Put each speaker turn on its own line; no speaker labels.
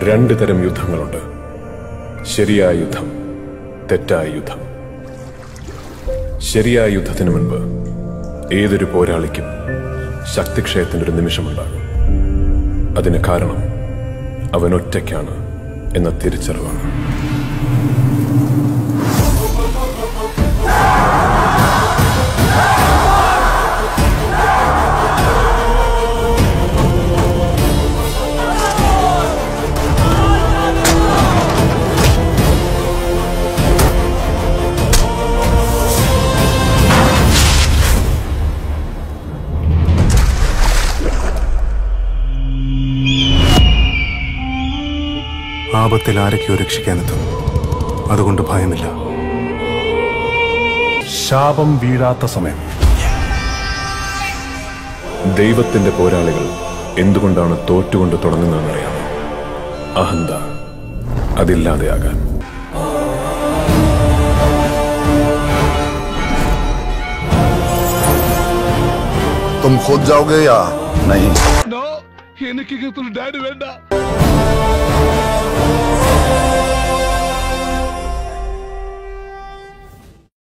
രണ്ട് തരം യുദ്ധങ്ങളുണ്ട്. ശരിയായ യുദ്ധം, തെറ്റായ യുദ്ധം. ശരിയായ യുദ്ധത്തിന് മുൻപ് ഏതൊരു പോരാളിക്കും ശക്തിക്ഷയത്തിന്റെ ഒരു നിമിഷമുണ്ടാകും. അതിന് കാരണം അവൻ ഒറ്റയ്ക്കാണ് എന്ന തിരിച്ചറിവാണ്.
ആപത്തിൽ ആരൊക്കെയോ രക്ഷിക്കാനെത്തും. അതുകൊണ്ട് ഭയമില്ല.
ശാപം വീഴാത്ത സമയം.
ദൈവത്തിന്റെ പോരാളികൾ എന്തുകൊണ്ടാണ് തോറ്റുകൊണ്ട് തുടങ്ങുന്നതെന്നറിയാമോ? അഹന്ത, അതില്ലാതെയാകാൻ.
तुम खुद जाओगे या नहीं?
എനിക്ക് ഡാഡി വേണ്ട.